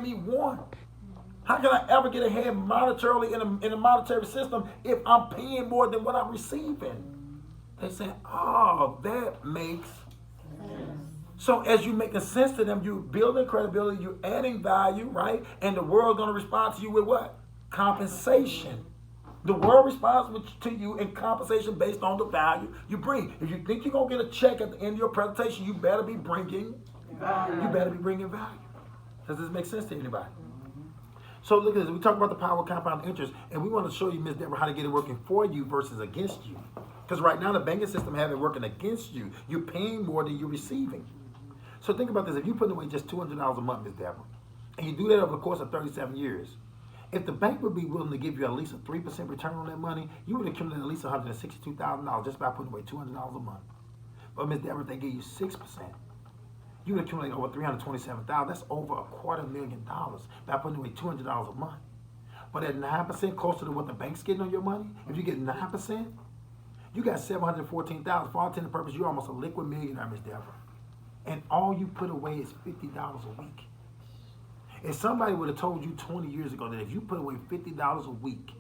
me one. How can I ever get ahead monetarily in a monetary system if I'm paying more than what I'm receiving? They say, oh, that makes sense. So as you're making sense to them, you're building credibility, you're adding value, right? And the world's going to respond to you with what? Compensation. The world responds to you in compensation based on the value you bring. If you think you're going to get a check at the end of your presentation, you better be bringing value. You better be bringing value. Does this make sense to anybody? So look at this. We talk about the power of compound interest, and we want to show you, Ms. Deborah, how to get it working for you versus against you. Because right now the banking system has it working against you. You're paying more than you're receiving. So think about this. If you put away just $200 a month, Ms. Deborah, and you do that over the course of 37 years, if the bank would be willing to give you at least a 3% return on that money, you would accumulate at least $162,000 just by putting away $200 a month. But Ms. Deborah, if they gave you 6%, you would accumulate over $327,000. That's over $250,000 by putting away $200 a month. But at 9%, closer to what the bank's getting on your money, if you get 9%, you got $714,000. For all intents and purposes, you're almost a liquid millionaire, Ms. Deborah. And all you put away is $50 a week. If somebody would have told you 20 years ago that if you put away $50 a week,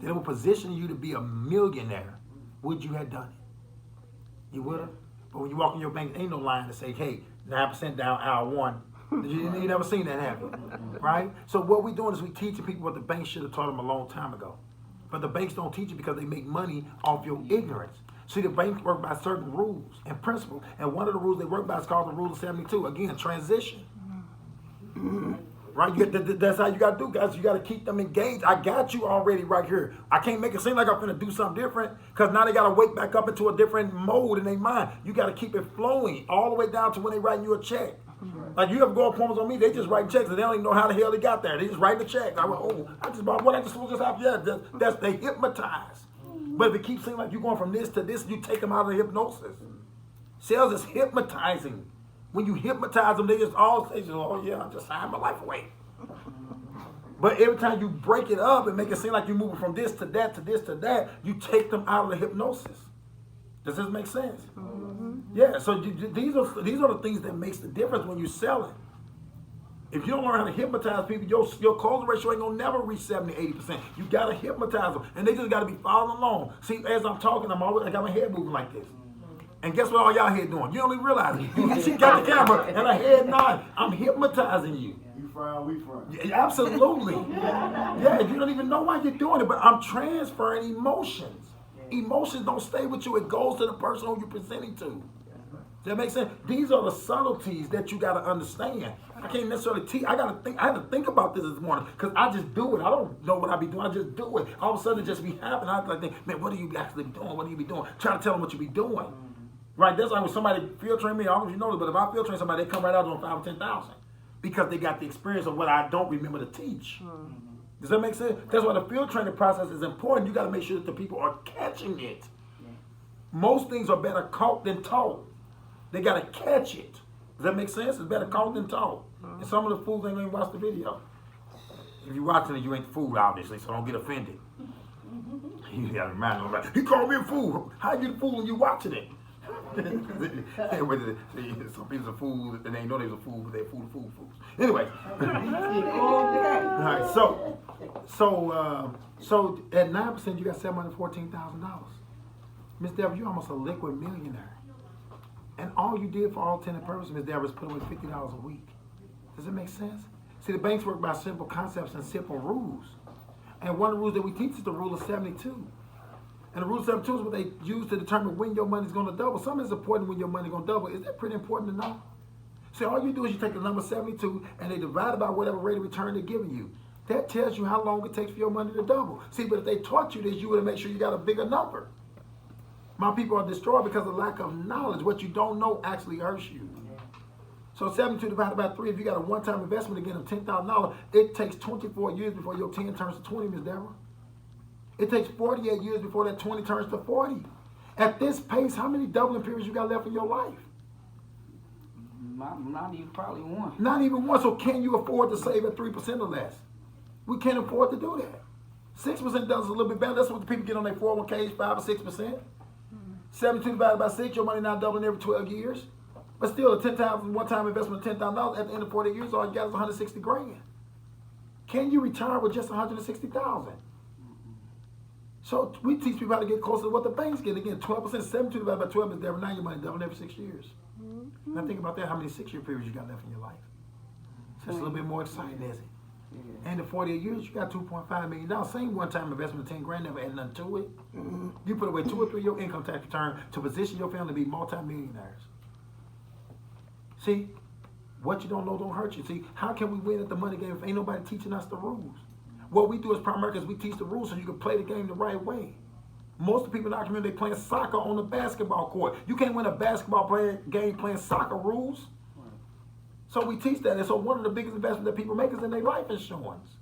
that it would position you to be a millionaire, would you have done it? You would have. But when you walk in your bank, ain't no line to say, hey, 9% down hour one. You never seen that happen, right? So what we're doing is we're teaching people what the bank should have taught them a long time ago. But the banks don't teach it because they make money off your ignorance. See, the banks work by certain rules and principles. And one of the rules they work by is called the Rule of 72. Again, transition. Right? That's how you got to do, guys. You got to keep them engaged. I got you already right here. I can't make it seem like I'm going to do something different because now they got to wake back up into a different mode in their mind. You got to keep it flowing all the way down to when they writing you a check. Like you ever go appointments on me, they just write checks and they don't even know how the hell they got there. They just write the check. I went, oh, I just bought what I just have. Yeah, that's they hypnotize. But if it keeps seeming like you're going from this to this, you take them out of the hypnosis. Sales is hypnotizing. When you hypnotize them, they just all say, oh yeah, I'm just signing my life away. But every time you break it up and make it seem like you're moving from this to that to this to that, you take them out of the hypnosis. Does this make sense? Mm-hmm. Yeah, so these are the things that makes the difference when you're selling. If you don't learn how to hypnotize people, your closing ratio ain't gonna never reach 70, 80%. You gotta hypnotize them, and they just gotta be following along. See, as I'm talking, I got my head moving like this. And guess what all y'all here doing? You don't even realize it. She got the camera and her head nodding. I'm hypnotizing you. You frown, we frown. Yeah, absolutely. Yeah, you don't even know why you're doing it, but I'm transferring emotions. Emotions don't stay with you. It goes to the person who you're presenting to. Does that make sense? These are the subtleties that you got to understand. I can't necessarily teach. I had to think about this morning because I just do it. I don't know what I be doing. I just do it. All of a sudden, it just be happening. I like think, man, what do you actually be doing? What do you be doing? Try to tell them what you be doing. Right? That's like when somebody field train me. I don't know if you know this, but if I field train somebody, they come right out on 5 or 10,000 because they got the experience of what I don't remember to teach. Does that make sense? That's why the field training process is important. You got to make sure that the people are catching it. Most things are better caught than taught. They got to catch it. Does that make sense? It's better caught than taught. And some of the fools ain't going to watch the video. If you're watching it, you ain't the fool, obviously, so don't get offended. You got to remind them, he called me a fool. How you the fool when you watching it? Some people's a fool and they know they're a fool, but they're fools. Anyway. All right, so at 9% you got $714,000. Miss Deborah, you're almost a liquid millionaire. And all you did for all intents and purposes, Miss Deborah, is put away $50 a week. Does it make sense? See, the banks work by simple concepts and simple rules. And one of the rules that we teach is the rule of 72. And the rule of 72 is what they use to determine when your money's going to double. Something is important when your money's going to double. Is that pretty important to know? See, all you do is you take the number 72 and they divide it by whatever rate of return they're giving you. That tells you how long it takes for your money to double. See, but if they taught you this, you would have made sure you got a bigger number. My people are destroyed because of lack of knowledge. What you don't know actually hurts you. So 72 divided by 3, if you got a one-time investment again of $10,000, it takes 24 years before your 10 turns to 20, Ms. Deborah. It takes 48 years before that 20 turns to 40. At this pace, how many doubling periods you got left in your life? Not even probably one. Not even one. So can you afford to save at 3% or less? We can't afford to do that. 6% does a little bit better. That's what the people get on their 401ks, 5 or 6%. 72 divided by 6, your money now doubling every 12 years. But still, a 10 times one-time investment of $10,000 at the end of 40 years, all you got is 160 grand. Can you retire with just $160,000? So we teach people how to get closer to what the banks get. Again, 12%, 72 divided by 12 is double. Now your money double every 6 years. Now think about that. How many 6-year periods you got left in your life? So it's a little bit more exciting, is it? Yeah. And in 48 years, you got $2.5 million. Same one-time investment of 10 grand, never add nothing to it. You put away 2 or 3 of your income tax return to position your family to be multimillionaires. See, what you don't know don't hurt you. See, how can we win at the money game if ain't nobody teaching us the rules? What we do as primarily is we teach the rules so you can play the game the right way. Most of the people in our community, they playing soccer on the basketball court. You can't win a basketball game playing soccer rules. So we teach that. And so one of the biggest investments that people make is in their life insurance.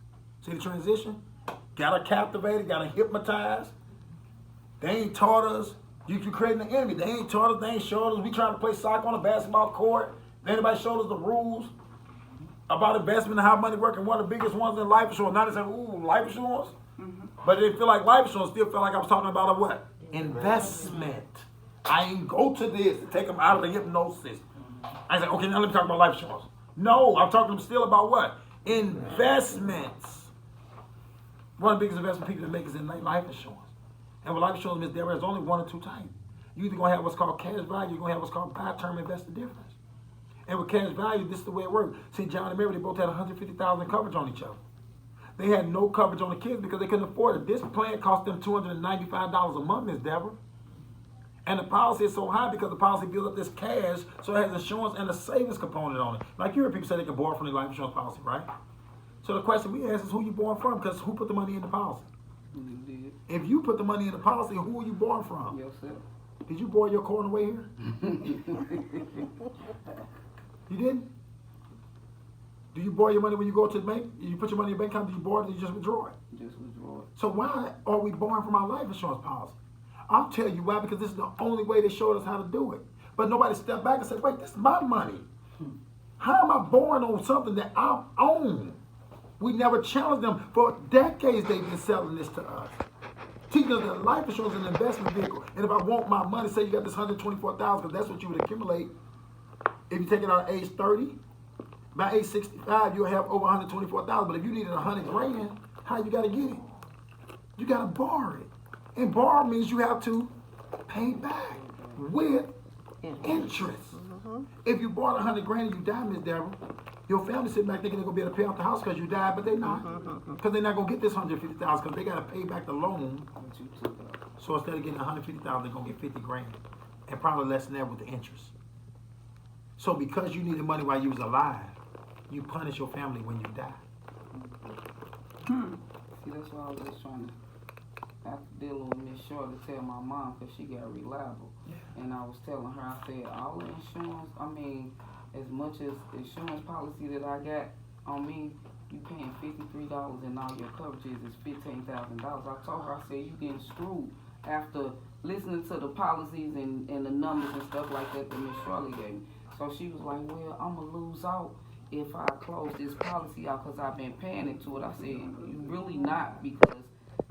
See the transition? Got to captivate it, got to hypnotize. They ain't taught us. You're creating an enemy. They ain't taught us, they ain't showed us. We trying to play soccer on a basketball court. Anybody showed us the rules about investment and how money works? And one of the biggest ones in life insurance. Now they say, ooh, life insurance? But it didn't feel like life insurance. Still felt like I was talking about a what? Investment. I ain't go to this to take them out of the hypnosis. I said, okay, now let me talk about life insurance. No, I'm talking to them still about what? Investments. One of the biggest investment people that make is in life insurance. And with life insurance, Ms. Deborah, there's only one or two types. You either going to have what's called cash value, you're going to have what's called buy term investor difference. And with cash value, this is the way it works. See, John and Mary, they both had $150,000 coverage on each other. They had no coverage on the kids because they couldn't afford it. This plan cost them $295 a month, Ms. Deborah. And the policy is so high because the policy builds up this cash, so it has insurance and a savings component on it. Like you heard people say they can borrow from their life insurance policy, right? So the question we ask is who you borrowing from, because who put the money in the policy? You did. If you put the money in the policy, who are you borrowing from? Yourself. Did you borrow your car on the way here? You didn't? Do you borrow your money when you go to the bank? You put your money in your bank account, do you borrow it or do you just withdraw it? Just withdraw it. So why are we borrowing from our life insurance policy? I'll tell you why, because this is the only way they showed us how to do it. But nobody stepped back and said, wait, this is my money. How am I borrowing on something that I own? We never challenged them. For decades, they've been selling this to us. Teaching us that life insurance is an investment vehicle. And if I want my money, say you got this $124,000, because that's what you would accumulate. If you take it out at age 30, by age 65, you'll have over $124,000. But if you needed $100 grand, how you got to get it? You got to borrow it. And borrow means you have to pay back with interest. If you borrowed $100 grand and you died, Miss Deborah, your family sitting back thinking they're going to be able to pay off the house because you died, but they're not. Because they're not going to get this $150,000 because they got to pay back the loan. So instead of getting $150,000, they're going to get 50 grand. And probably less than that with the interest. So because you needed money while you was alive, you punish your family when you die. See, that's why I was just trying to, after dealing with Miss Short, to tell my mom because she got reliable. Yeah. And I was telling her, I said, all the insurance, I mean, as much as the insurance policy that I got on me, you paying $53 and all your coverages is $15,000. I told her, I said, you getting screwed after listening to the policies and the numbers and stuff like that Miss Shirley gave me. So she was like, well, I'm going to lose out if I close this policy out because I've been paying into it. I said, you really not, because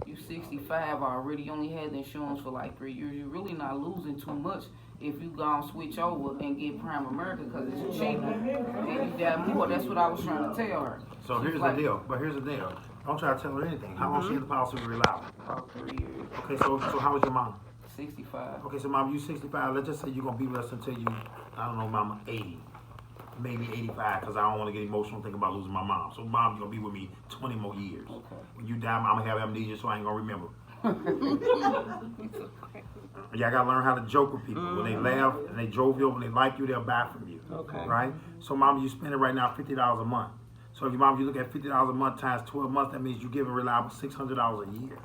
you 65 already. You only had the insurance for like 3 years. You're really not losing too much if you go and switch over and get Prime America because it's cheaper and you got more. That's what I was trying to tell her. So here's the deal. But here's the deal. Don't try to tell her anything. How long she had the policy with reliable? About 3 years. Okay, so how was your mom? 65. Okay, so mom, you 65. Let's just say you're going to be with us until you, I don't know, mama, 80. Maybe 85, because I don't want to get emotional thinking about losing my mom. So mom, you're going to be with me 20 more years. Okay. When you die, I'm going to have amnesia, so I ain't going to remember. Y'all got to learn how to joke with people. When they laugh and they drove you over, when they like you, they'll buy from you. Okay. Right? So mom, you spend it right now $50 a month. So if you look at $50 a month times 12 months, that means you're giving reliable $600 a year.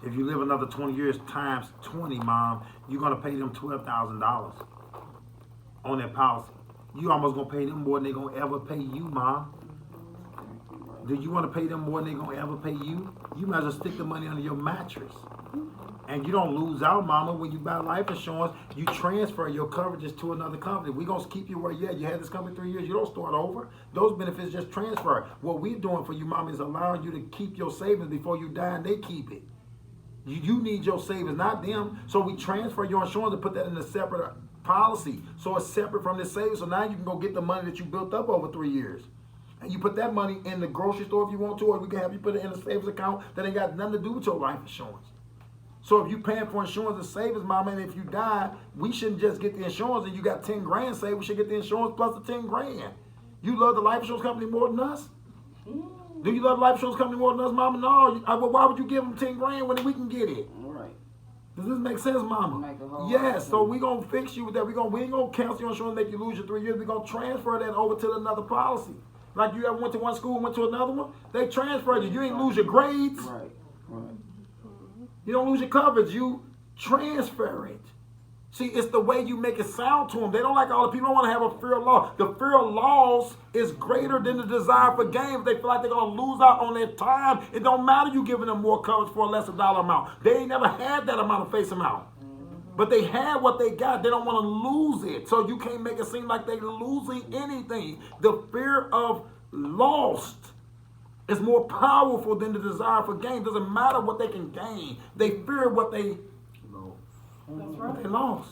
If you live another 20 years times 20, mom, you're going to pay them $12,000 on that policy. You almost going to pay them more than they're going to ever pay you, mom. Do you want to pay them more than they're going to ever pay you? You might as well stick the money under your mattress. And you don't lose out, mama, when you buy life insurance. You transfer your coverages to another company. We're going to keep you where you're at. You had this company 3 years. You don't start over. Those benefits just transfer. What we're doing for you, mama, is allowing you to keep your savings before you die, and they keep it. You need your savings, not them. So we transfer your insurance and put that in a separate policy. So it's separate from the savings. So now you can go get the money that you built up over 3 years. And you put that money in the grocery store if you want to, or we can have you put it in a savings account that ain't got nothing to do with your life insurance. So if you paying for insurance and savings, mama, and if you die, we shouldn't just get the insurance and you got 10 grand saved. We should get the insurance plus the 10 grand. You love the life insurance company more than us? Do you love the life insurance company more than us, mama? No. Well, why would you give them 10 grand when we can get it? Right. Does this make sense, mama? Make a whole lot Yes, of so sense. we're going to fix you with that. We ain't going to cancel your insurance, make you lose your 3 years. We're going to transfer that over to another policy. Like you ever went to one school and went to another one? They transferred you. You ain't lose your grades. Right. Right. You don't lose your coverage. You transfer it. See, it's the way you make it sound to them. They don't like all the people don't want to have a fear of law. The fear of loss is greater than the desire for gain. If they feel like they're going to lose out on their time, it don't matter you giving them more coverage for a lesser dollar amount. They ain't never had that amount of face amount. But they had what they got. They don't want to lose it. So you can't make it seem like they're losing anything. The fear of lost is more powerful than the desire for gain. Doesn't matter what they can gain. They fear what they That's what right. they lost.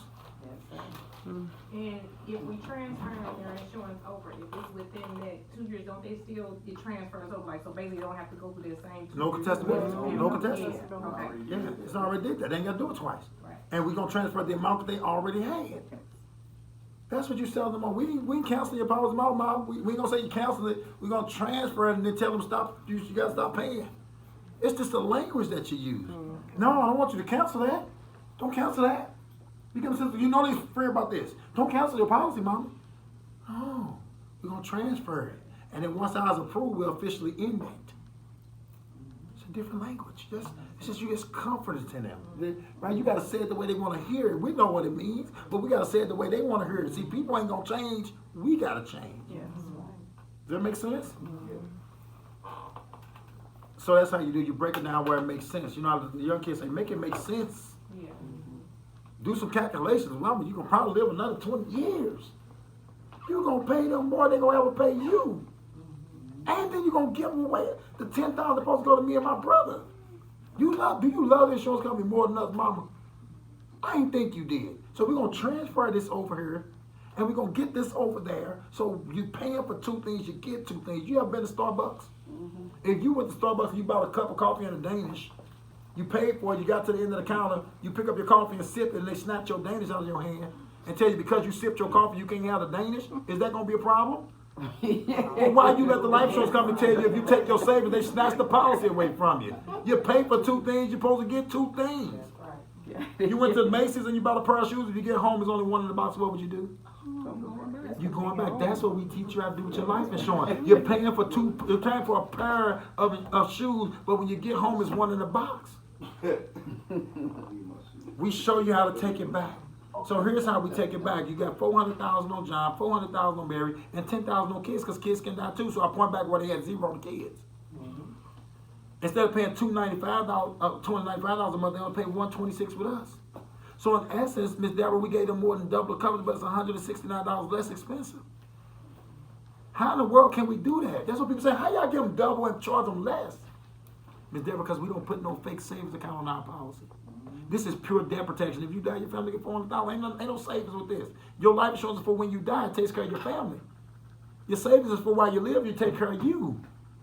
And if we transfer their insurance over, if it's within that 2 years, don't they still, it transfers over? Like, so basically they don't have to go through that same 2 No years? contestability. No Yeah. contestability. Okay. Yeah, it's already did that. They ain't got to do it twice. Right. And we're going to transfer the amount that they already had. That's what you tell them on. We ain't canceling your policy, Mom. We ain't going to say you cancel it. We're going to transfer it and then tell them stop. You got to stop paying. It's just the language that you use. No, I don't want you to cancel that. Don't cancel that. You know they fear about this. Don't cancel your policy, Mama. No, we're going to transfer it. And then once ours approved, we'll officially end it. It's a different language. It's just you get comforted in them. Right? You got to say it the way they want to hear it. We know what it means, but we got to say it the way they want to hear it. See, people ain't going to change. We got to change. Yes. Does that make sense? So that's how you do. You break it down where it makes sense. You know how the young kids say, make it make sense. Yeah. Do some calculations. Mama, you're going to probably live another 20 years. You're going to pay them more than they're going to ever pay you. And then you're going to give them away. The $10,000 supposed to go to me and my brother. Do you love the insurance company more than us, Mama? I didn't think you did. So we're going to transfer this over here. And we're going to get this over there. So you're paying for 2 things, you get 2 things. You ever been to Starbucks? If you went to Starbucks and you bought a cup of coffee and a Danish, you paid for it, you got to the end of the counter, you pick up your coffee and sip it, and they snatch your Danish out of your hand and tell you because you sipped your coffee, you can't have the Danish. Is that going to be a problem? Well, why you let the life insurance company tell you if you take your savings, they snatch the policy away from you? You pay for 2 things, you're supposed to get 2 things. You went to Macy's and you bought a pair of shoes, if you get home, there's only one in the box, what would you do? You're going back. That's what we teach you how to do with your life insurance. You're paying for a pair of shoes, but when you get home, there's one in the box. We show you how to take it back. So here's how we take it back. You got $400,000 on John, $400,000 on Mary, and $10,000 on kids, because kids can die too. So I point back where they had 0 kids. Instead of paying $295 a month, they only pay $126 with us. So in essence, Miss Deborah, we gave them more than double the coverage, but it's $169 less expensive. How in the world can we do that? That's what people say. How y'all give them double and charge them less? Miss Deborah, because we don't put no fake savings account on our policy. This is pure debt protection. If you die, your family get $400. Ain't no savings with this. Your life insurance is for when you die. It takes care of your family. Your savings is for while you live. You take care of you.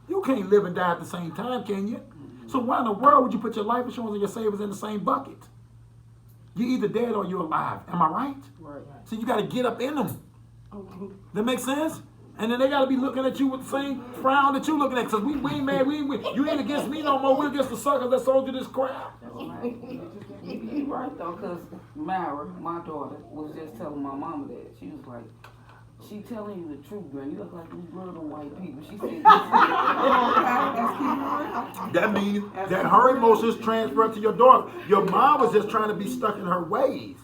You can't live and die at the same time, can you? So why in the world would you put your life insurance and your savings in the same bucket? You're either dead or you're alive. Am I right? Right. So you got to get up in them. That make sense? And then they got to be looking at you with the same frown that you looking at. Because we ain't mad. You ain't against me no more. We're against the suckers that sold you this crap. You're right though, because Mara, my daughter, was just telling my mama that. She was like, she telling you the truth, girl. You look like these blood on white people. She said, That means that her emotions transferred to your daughter. Your mom was just trying to be stuck in her ways.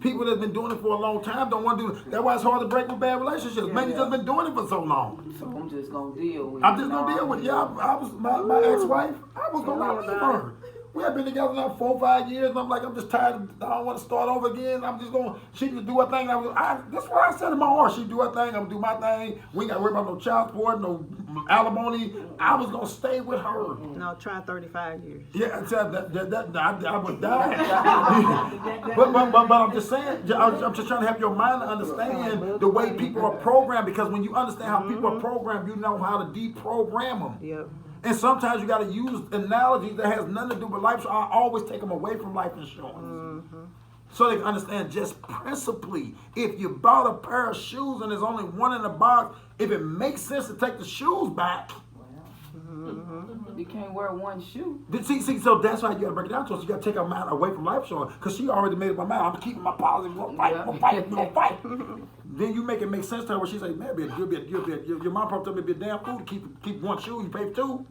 People that's been doing it for a long time don't want to do it. That's why it's hard to break with bad relationships. Man, you just been doing it for so long. so I'm just going to deal with it. I'm just gonna deal with it. Yeah, I was my ex-wife. I was gonna not leave her. We have been together now 4 or 5 years, and I'm like, I'm just tired. I don't want to start over again. I'm just going. She can do her thing. That's what I said in my heart. She do her thing. I'm gonna do my thing. We ain't got to worry about no child support, no alimony. I was gonna stay with her. No, try 35 years. Yeah, I would die. but I'm just saying. I'm just trying to help your mind to understand the way people are programmed. Because when you understand how people are programmed, you know how to deprogram them. Yep. And sometimes you got to use analogies that has nothing to do with life. So I always take them away from life insurance. So they can understand just principally. If you bought a pair of shoes and there's only one in the box, if it makes sense to take the shoes back. You can't wear one shoe. See, so that's why you got to break it down to us. You got to take her mind away from life insurance. Because she already made up her mind. I'm keeping my policy. We're going to fight. Then you make it make sense to her where she's like, man, your mom probably told me to be a damn fool to keep one shoe. You pay for two.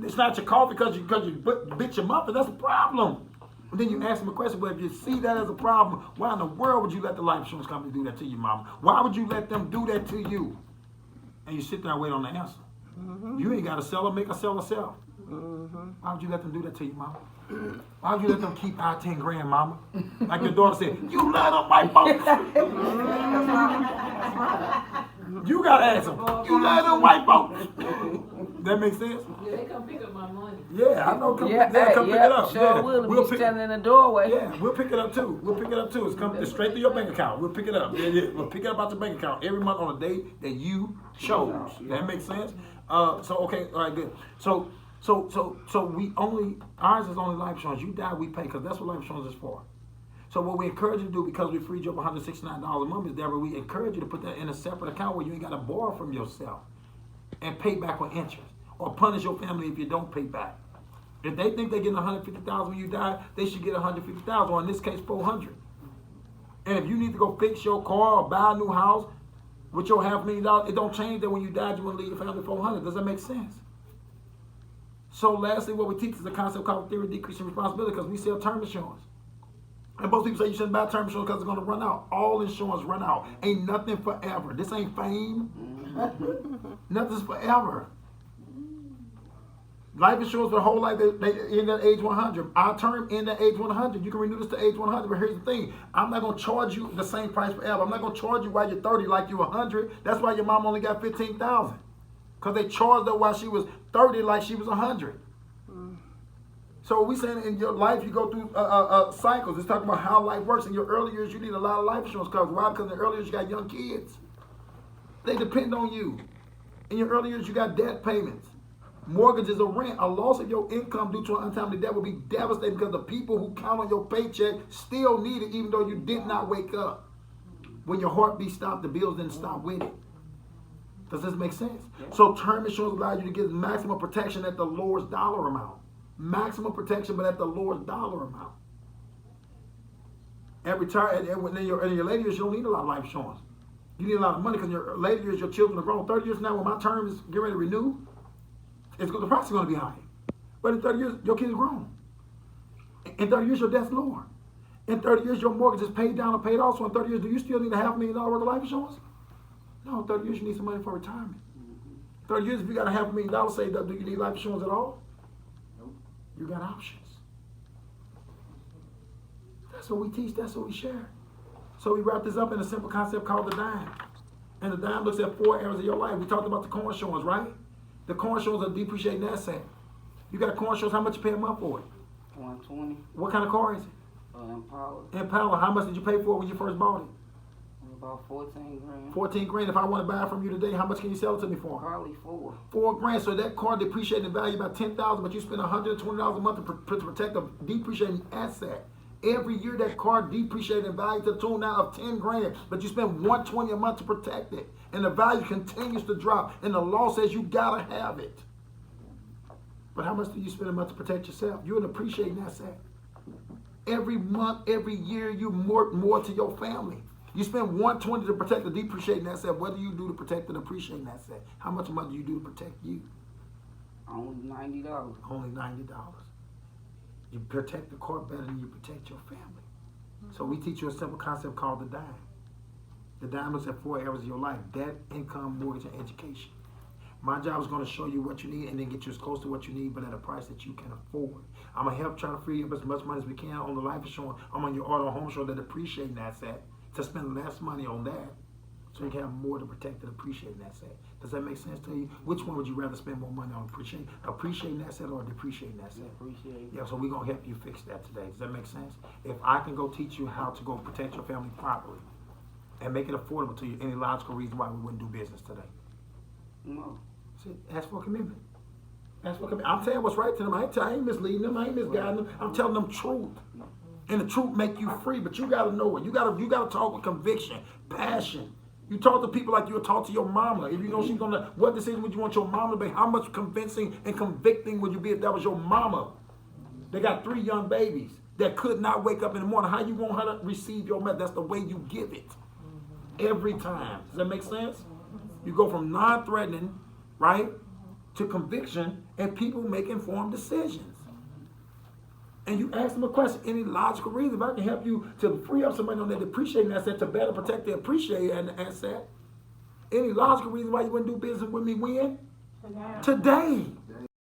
It's not your coffee because you bit your muffin. That's a problem. And then you ask them a question, well, if you see that as a problem, why in the world would you let the life insurance company do that to you, mama? Why would you let them do that to you? And you sit there and wait on the answer. You ain't got to sell her, make her sell herself. Why would you let them do that to you, mama? Why would you let them keep our 10 grand, mama? Like your daughter said, you love them white folks. You got to ask them, you love them white folks. That makes sense? Yeah, they come pick up my money. Yeah, I know. Come pick it up. Sure will. We'll be standing in the doorway. Yeah, we'll pick it up too. It's coming straight to your bank account. We'll pick it up. Yeah. We'll pick it up out your bank account every month on a day that you chose. That makes sense? So okay, all right, good. So we only, ours is only life insurance. You die, we pay, because that's what life insurance is for. So what we encourage you to do, because we freed you up $169 a month, is Deborah, we encourage you to put that in a separate account where you ain't got to borrow from yourself and pay back with interest, or punish your family if you don't pay back. If they think they're getting $150,000 when you die, they should get $150,000, or in this case, $400,000. And if you need to go fix your car or buy a new house with your $500,000, it don't change that when you die, you want to leave your family $400,000. Does that make sense? So lastly, what we teach is a concept called theory of decreasing responsibility, because we sell term insurance. And most people say you shouldn't buy term insurance because it's going to run out. All insurance run out. Ain't nothing forever. This ain't fame. Nothing's forever. Life insurance for the whole life, they end at age 100. Our term end at age 100. You can renew this to age 100, but here's the thing. I'm not going to charge you the same price forever. I'm not going to charge you while you're 30 like you're 100. That's why your mom only got $15,000. Because they charged her while she was 30 like she was 100. So we saying in your life you go through cycles. It's talking about how life works. In your early years, you need a lot of life insurance coverage. Why? Because in the early years you got young kids. They depend on you. In your early years, you got debt payments, mortgages, or rent. A loss of your income due to an untimely death will be devastating, because the people who count on your paycheck still need it, even though you did not wake up. When your heartbeat stopped, the bills didn't stop with it. Does this make sense? So term insurance allows you to get maximum protection at the lowest dollar amount. Maximum protection, but at the lowest dollar amount. And in your later years, you don't need a lot of life insurance. You need a lot of money, because in your later years, your children are grown. 30 years now, when my term is getting ready to renew, the price is going to be high. But in 30 years, your kids are grown. In 30 years, your debt's lower. In 30 years, your mortgage is paid down or paid off. So in 30 years, do you still need $500,000 worth of life insurance? No, in 30 years, you need some money for retirement. 30 years, if you got $500,000 saved up, do you need life insurance at all? You got options. That's what we teach. That's what we share. So we wrap this up in a simple concept called the dime. And the dime looks at 4 areas of your life. We talked about the car insurance, right? The car insurance is a depreciating asset. You got car insurance, how much you pay a month for it? $120. What kind of car is it? Impala. Impala. How much did you pay for it when you first bought it? About 14 grand. 14 grand. If I want to buy it from you today, how much can you sell it to me for? Probably 4. 4 grand. So that car depreciating in value about $10,000, but you spend $120 a month to protect a depreciating asset. Every year that car depreciates in value to the tune now of 10 grand, but you spend $120 a month to protect it, and the value continues to drop, and the law says you gotta have it. But how much do you spend a month to protect yourself? You're an appreciating asset. Every month, every year, you more to your family. You spend $120 to protect the depreciating asset. What do you do to protect the appreciating asset? How much money do you do to protect you? Only $90. Only $90. You protect the car better than you protect your family. So we teach you a simple concept called the dime. The dime looks at 4 areas of your life: debt, income, mortgage, and education. My job is going to show you what you need and then get you as close to what you need, but at a price that you can afford. I'm going to help try to free up as much money as we can on the life insurance. I'm on your auto home insurance, that depreciating asset, to spend less money on that so you can have more to protect the depreciating asset. Does that make sense to you? Which one would you rather spend more money on, appreciating asset or depreciating asset? Appreciate it. Yeah, so we're going to help you fix that today. Does that make sense? If I can go teach you how to go protect your family properly and make it affordable to you, any logical reason why we wouldn't do business today? No. See, ask for a commitment. Ask for a commitment. I'm saying what's right to them. I ain't misleading them. I ain't misguiding them. I'm telling them truth. And the truth make you free, but you got to know it. You got to talk with conviction, passion. You talk to people like you would talk to your mama. If you know she's gonna, what decision would you want your mama to make? How much convincing and convicting would you be if that was your mama? They got 3 young babies that could not wake up in the morning. How you want her to receive your message? That's the way you give it. Every time. Does that make sense? You go from non-threatening, right, to conviction, and people make informed decisions. And you ask them a question, any logical reason, if I can help you to free up somebody on that depreciating asset to better protect the appreciating asset, any logical reason why you wouldn't do business with me when? Today.